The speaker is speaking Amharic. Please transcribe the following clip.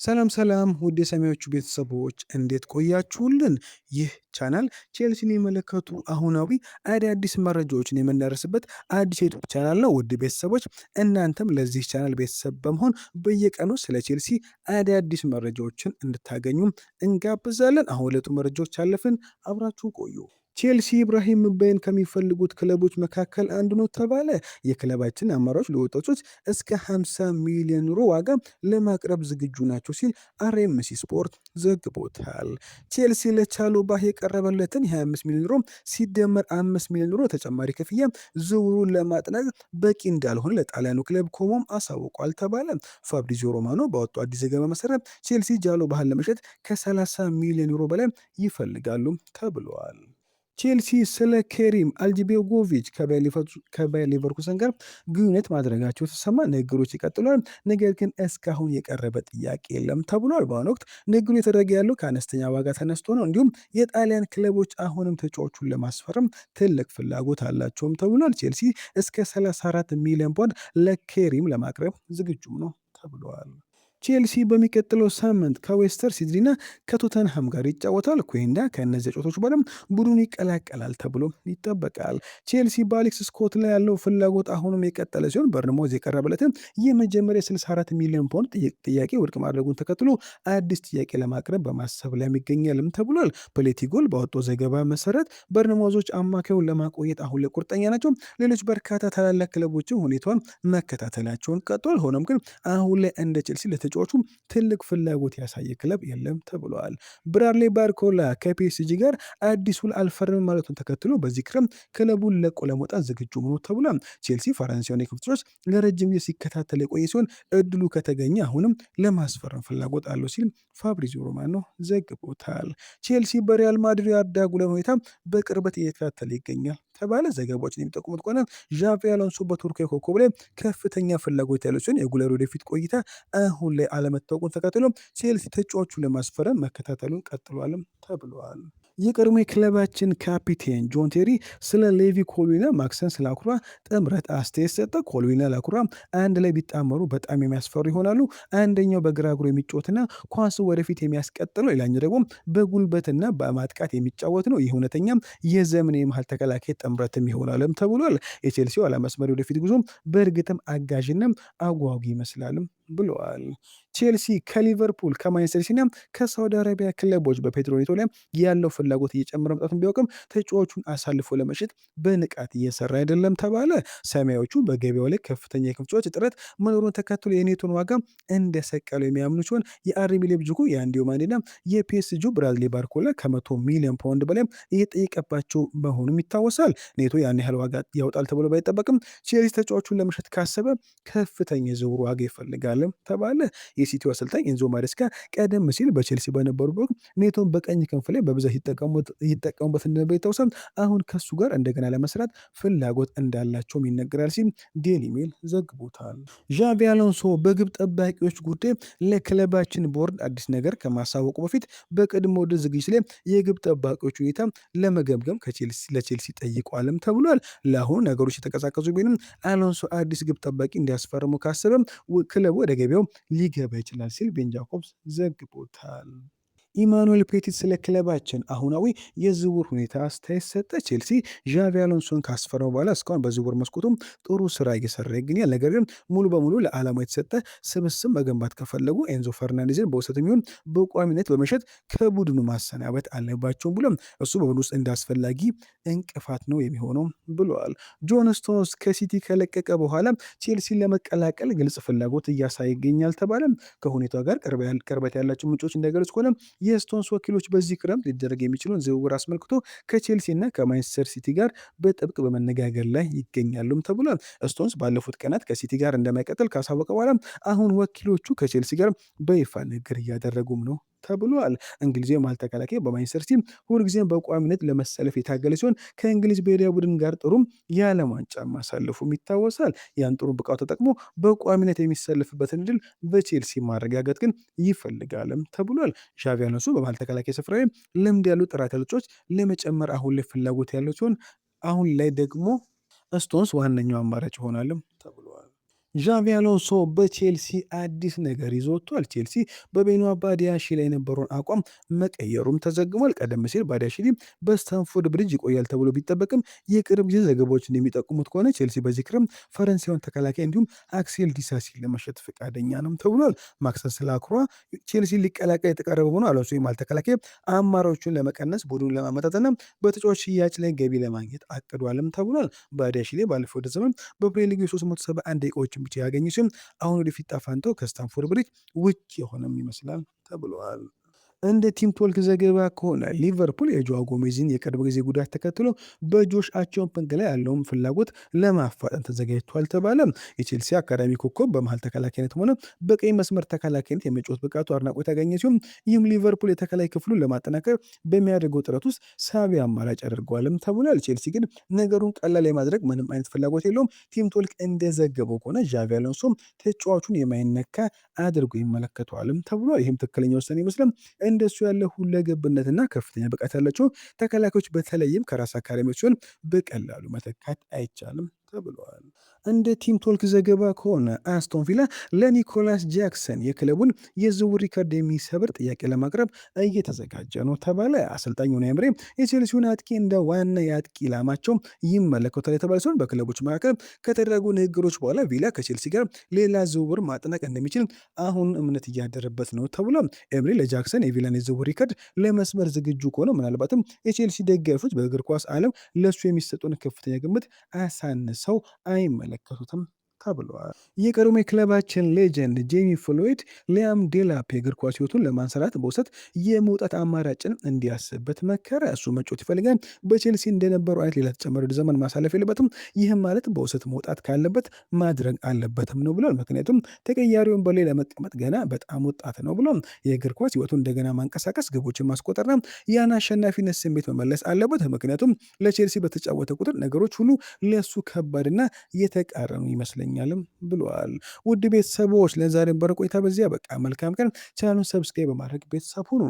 ሰላም ሰላም ውድ የሰማዮቹ ቤተሰቦች እንዴት ቆያችሁልን? ይህ ቻናል ቼልሲን የሚመለከቱ አሁናዊ አዳዲስ መረጃዎችን የምናደርስበት አዲስ የዩቲዩብ ቻናል ነው። ውድ ቤተሰቦች እናንተም ለዚህ ቻናል ቤተሰብ በመሆን በየቀኑ ስለ ቼልሲ አዳዲስ መረጃዎችን እንድታገኙ እንጋብዛለን። አሁን ለጡ መረጃዎች አለፍን፣ አብራችሁን ቆዩ። ቼልሲ ኢብራሂም ምባይን ከሚፈልጉት ክለቦች መካከል አንዱ ነው ተባለ። የክለባችን አማራጮች ለወጣቶች እስከ 50 ሚሊዮን ዩሮ ዋጋ ለማቅረብ ዝግጁ ናቸው ሲል አርኤምሲ ስፖርት ዘግቦታል። ቼልሲ ለቻሎባህ የቀረበለትን የ25 ሚሊዮን ዩሮ ሲደመር 5 ሚሊዮን ዩሮ ተጨማሪ ክፍያ ዝውውሩን ለማጥናት በቂ እንዳልሆነ ለጣሊያኑ ክለብ ኮሞም አሳውቋል ተባለ። ፋብሪዚዮ ሮማኖ ባወጣው አዲስ ዘገባ መሰረት ቼልሲ ቻሎባህን ለመሸጥ ከ30 ሚሊዮን ዩሮ በላይ ይፈልጋሉ ተብለዋል። ቼልሲ ስለ ኬሪም አልጂቤጎቪች ከባየር ሌቨርኩሰን ጋር ግንኙነት ማድረጋቸው ተሰማ። ንግግሮች ይቀጥሏል፣ ነገር ግን እስካሁን የቀረበ ጥያቄ የለም ተብሏል። በአሁኑ ወቅት ንግግሩ የተደረገ ያለው ከአነስተኛ ዋጋ ተነስቶ ነው። እንዲሁም የጣሊያን ክለቦች አሁንም ተጫዋቹን ለማስፈረም ትልቅ ፍላጎት አላቸውም ተብሏል። ቼልሲ እስከ 34 ሚሊዮን ፓውንድ ለኬሪም ለማቅረብ ዝግጁም ነው ተብሏል። ቼልሲ በሚቀጥለው ሳምንት ከዌስተር ሲድኒና ከቶተንሃም ጋር ይጫወታል። ኩዌንዳ ከእነዚህ ጨዋታዎች በኋላ ቡድኑ ይቀላቀላል ተብሎ ይጠበቃል። ቼልሲ በአሌክስ ስኮት ላይ ያለው ፍላጎት አሁንም የቀጠለ ሲሆን በርንማውዝ የቀረበለትን የመጀመሪያ 64 ሚሊዮን ፓውንድ ጥያቄ ውድቅ ማድረጉን ተከትሎ አዲስ ጥያቄ ለማቅረብ በማሰብ ላይ ይገኛልም ተብሏል። ፖለቲጎል ባወጣው ዘገባ መሰረት በርንማውዞች አማካዩን ለማቆየት አሁን ላይ ቁርጠኛ ናቸው። ሌሎች በርካታ ታላላቅ ክለቦችን ሁኔታውን መከታተላቸውን ቀጥሏል። ሆኖም ግን አሁን ላይ እንደ ቼልሲ ተጫዋቹ ትልቅ ፍላጎት ያሳየ ክለብ የለም ተብለዋል። ብራድሌ ባርኮላ ከፒኤስጂ ጋር አዲስ ውል አልፈርምም ማለቱን ተከትሎ በዚህ ክረምት ክለቡን ለቆ ለመውጣት ዝግጁ ሆኖ ተብሏል። ቼልሲ ፈረንሳዊውን የክንፍ ተጫዋች ለረጅም ጊዜ ሲከታተል የቆየ ሲሆን እድሉ ከተገኘ አሁንም ለማስፈረም ፍላጎት አለው ሲል ፋብሪዚዮ ሮማኖ ዘግቦታል። ቼልሲ በሪያል ማድሪድ አርዳ ጉለር ሁኔታ በቅርበት እየተከታተለ ይገኛል ተባለ። ዘገባዎችን የሚጠቁሙት ከሆነ ዣቪ አሎንሶ በቱርካዊ ኮከብ ላይ ከፍተኛ ፍላጎት ያለው ሲሆን የጉለር ወደፊት ቆይታ አሁን ላይ አለመታወቁን ተከትሎ ቼልሲ ተጫዋቹን ለማስፈረም መከታተሉን ቀጥሏልም ተብሏል። የቀድሞ የክለባችን ካፒቴን ጆን ቴሪ ስለ ሌቪ ኮሎና ማክሰንስ ላኩራ ጥምረት አስተያየት ሰጠ። ኮሎና ላኩራ አንድ ላይ ቢጣመሩ በጣም የሚያስፈሩ ይሆናሉ። አንደኛው በግራ እግሩ የሚጫወትና ኳሱ ወደፊት የሚያስቀጥለው፣ ሌላኛው ደግሞ በጉልበትና በማጥቃት የሚጫወት ነው። ይህ እውነተኛም የዘመን የመሃል ተከላካይ ጥምረትም ይሆናልም ተብሏል። የቼልሲው አላማስመሪ ወደፊት ጉዞ በእርግጥም አጋዥና አጓጊ ይመስላልም ብለዋል። ቼልሲ ከሊቨርፑል ከማንቸስተር ሲቲና ከሳውዲ አረቢያ ክለቦች በፔድሮ ኔቶ ላይ ያለው ፍላጎት እየጨመረ መምጣቱን ቢያውቅም ተጫዋቹን አሳልፎ ለመሸጥ በንቃት እየሰራ አይደለም ተባለ። ሰማያዎቹ በገበያው ላይ ከፍተኛ የክንፍ ተጫዋች እጥረት መኖሩን ተከትሎ የኔቶን ዋጋ እንደሰቀለው የሚያምኑ ሲሆን የአርቢ ሌፕዚጉ የአንዲዮ ማንዴና የፒኤስጂ ብራድሌ ባርኮላ ከ100 ሚሊዮን ፓውንድ በላይ እየጠየቀባቸው መሆኑም ይታወሳል። ኔቶ ያን ያህል ዋጋ ያወጣል ተብሎ ባይጠበቅም ቼልሲ ተጫዋቹን ለመሸጥ ካሰበ ከፍተኛ የዝውውር ዋጋ ይፈልጋል ተባለ። የሲቲው አሰልጣኝ ኤንዞ ማሬስካ ቀደም ሲል በቼልሲ በነበሩበት ኔቶን በቀኝ ክንፍ ላይ በብዛት ይጠቀሙበት እንደነበር ይታወሳል። አሁን ከሱ ጋር እንደገና ለመስራት ፍላጎት እንዳላቸውም ይነገራል ሲል ዴይሊ ሜል ዘግቦታል። ዣቪ አሎንሶ በግብ ጠባቂዎች ጉዳይ ለክለባችን ቦርድ አዲስ ነገር ከማሳወቁ በፊት በቅድመ ወደ ዝግጅት ላይ የግብ ጠባቂዎች ሁኔታ ለመገምገም ለቼልሲ ጠይቋልም ተብሏል። ለአሁኑ ነገሮች የተቀዛቀዙ ቢሆንም አሎንሶ አዲስ ግብ ጠባቂ እንዲያስፈርሙ ካሰበ ክለቡ ወደ ገበያው ሊገባ ይችላል ሲል ቤን ጃኮብስ ዘግቦታል። ኢማኑኤል ፔቲት ስለ ክለባችን አሁናዊ የዝውውር ሁኔታ አስተያየት ሰጠ። ቼልሲ ዣቪ አሎንሶን ካስፈረመው በኋላ እስካሁን በዝውውር መስኮቱም ጥሩ ስራ እየሰራ ይገኛል። ነገር ግን ሙሉ በሙሉ ለዓላማ የተሰጠ ስብስብ መገንባት ከፈለጉ ኤንዞ ፈርናንዴዝን በውሰት የሚሆን በቋሚነት በመሸጥ ከቡድኑ ማሰናበት አለባቸውም ብሎም እሱ በቡድኑ ውስጥ እንዳስፈላጊ እንቅፋት ነው የሚሆነው ብለዋል። ጆን ስቶንስ ከሲቲ ከለቀቀ በኋላ ቼልሲን ለመቀላቀል ግልጽ ፍላጎት እያሳየ ይገኛል ተባለ። ከሁኔታው ጋር ቅርበት ያላቸው ምንጮች እንደገለጹ ከሆነ የስቶንስ ወኪሎች በዚህ ክረምት ሊደረግ የሚችለውን ዝውውር አስመልክቶ ከቼልሲ እና ከማንቸስተር ሲቲ ጋር በጥብቅ በመነጋገር ላይ ይገኛሉም ተብሏል። ስቶንስ ባለፉት ቀናት ከሲቲ ጋር እንደማይቀጥል ካሳወቀ በኋላ አሁን ወኪሎቹ ከቼልሲ ጋር በይፋ ንግግር እያደረጉም ነው ተብሏል። እንግሊዛዊ መሃል ተከላካይ በማንቸስተር ሲቲ ሁልጊዜም በቋሚነት ለመሰለፍ የታገለ ሲሆን ከእንግሊዝ ብሔራዊ ቡድን ጋር ጥሩም የዓለም ዋንጫ ማሳለፉም ይታወሳል። ያን ጥሩ ብቃት ተጠቅሞ በቋሚነት የሚሰለፍበትን ድል በቼልሲ ማረጋገጥ ግን ይፈልጋልም ተብሏል። ዣቪ አሎንሶ በመሃል ተከላካይ ስፍራ ልምድ ያሉ ጥራት ያሉ ተጫዋቾች ለመጨመር አሁን ላይ ፍላጎት ያለው ሲሆን አሁን ላይ ደግሞ ስቶንስ ዋነኛው አማራጭ ይሆናልም ተብሏል። ዣቪ አሎንሶ በቼልሲ አዲስ ነገር ይዞ ወጥቷል። ቼልሲ በቤኑ ባዲያሺ ላይ የነበረውን አቋም መቀየሩም ተዘግሟል። ቀደም ሲል ባዲያሺሊ በስታንፎርድ ብሪጅ ይቆያል ተብሎ ቢጠበቅም የቅርብ ጊዜ ዘገባዎች እንደሚጠቁሙት ከሆነ ቼልሲ በዚህ ክረምት ፈረንሳዩን ተከላካይ እንዲሁም አክሴል ዲሳሲን ለመሸጥ ፈቃደኛ ነው ተብሏል። ማክሰስ ላክሯ ቼልሲ ሊቀላቀል የተቃረበ ሆኖ አሎንሶ የማል ተከላካይ አማራጮቹን ለመቀነስ ቡድኑን ለማመጣትና በተጫዋች ሽያጭ ላይ ገቢ ለማግኘት አቅዷልም ተብሏል። ባዲያሺሊ ባለፈው ወደ ዘመን በፕሪሚየር ሊግ 371 ደቂቃዎችን ብቻ ያገኙ ሲሆን አሁን ወደፊት ጣፋንተው ከስታንፎርድ ብሪጅ ውጭ የሆነም ይመስላል ተብለዋል። እንደ ቲም ቶልክ ዘገባ ከሆነ ሊቨርፑል የጆዋ ጎሜዝን የቅርብ ጊዜ ጉዳት ተከትሎ በጆሽ አቾምፐንግ ላይ ያለውን ፍላጎት ለማፋጠን ተዘጋጅቷል ተባለ። የቼልሲ አካዳሚ ኮከብ በመሀል ተከላካይነት ሆነ በቀኝ መስመር ተከላካይነት የመጫወት ብቃቱ አድናቆት ያገኘ ሲሆን ይህም ሊቨርፑል የተከላይ ክፍሉን ለማጠናከር በሚያደርገው ጥረት ውስጥ ሳቢ አማራጭ አድርገዋልም ተብሏል። ቼልሲ ግን ነገሩን ቀላል የማድረግ ምንም አይነት ፍላጎት የለውም። ቲም ቶልክ እንደዘገበው ከሆነ ዣቪ አሎንሶም ተጫዋቹን የማይነካ አድርጎ ይመለከተዋልም ተብሏል። ይህም ትክክለኛ ውሳኔ ይመስላል። እንደሱ ያለ ሁለገብነትና ከፍተኛ ብቃት ያላቸው ተከላካዮች በተለይም ከራስ አካዳሚዎች ሲሆን በቀላሉ መተካት አይቻልም ተብለዋል። እንደ ቲም ቶልክ ዘገባ ከሆነ አስቶን ቪላ ለኒኮላስ ጃክሰን የክለቡን የዝውውር ሪከርድ የሚሰብር ጥያቄ ለማቅረብ እየተዘጋጀ ነው ተባለ። አሰልጣኝ ኡናይ ኤምሬ የቼልሲውን አጥቂ እንደ ዋና የአጥቂ ኢላማቸው ይመለከታል የተባለ ሲሆን በክለቦች መካከል ከተደረጉ ንግግሮች በኋላ ቪላ ከቼልሲ ጋር ሌላ ዝውውር ማጠናቅ እንደሚችል አሁን እምነት እያደረበት ነው ተብሎ ኤምሬ ለጃክሰን የቪላን የዝውውር ሪከርድ ለመስመር ዝግጁ ከሆነ ምናልባትም የቼልሲ ደጋፊዎች በእግር ኳስ ዓለም ለእሱ የሚሰጡን ከፍተኛ ግምት አሳንሰው አይመለከቱትም ተብለዋል። የቀድሞ የክለባችን ሌጀንድ ጄሚ ፍሎይድ ሊያም ዴላፕ የእግር ኳስ ሕይወቱን ለማንሰራት በውሰት የመውጣት አማራጭን እንዲያስብበት መከረ። እሱ መጫወት ይፈልጋል። በቼልሲ እንደነበሩ አይነት ሌላ ተጨማሪ ዘመን ማሳለፍ የለበትም። ይህም ማለት በውሰት መውጣት ካለበት ማድረግ አለበትም ነው ብሏል። ምክንያቱም ተቀያሪውን በላይ ለመቀመጥ ገና በጣም ወጣት ነው ብሏል። የእግር ኳስ ሕይወቱን እንደገና ማንቀሳቀስ፣ ግቦችን ማስቆጠርና ያን አሸናፊነት ስሜት መመለስ አለበት። ምክንያቱም ለቼልሲ በተጫወተ ቁጥር ነገሮች ሁሉ ለሱ ከባድና የተቃረኑ ይመስለኛል ብለዋል። ውድ ቤተሰቦች ለዛሬ በረ ቆይታ በዚያ በቃ መልካም ቀን። ቻናሉን ሰብስክራይብ በማድረግ ቤተሰብ ሁኑ።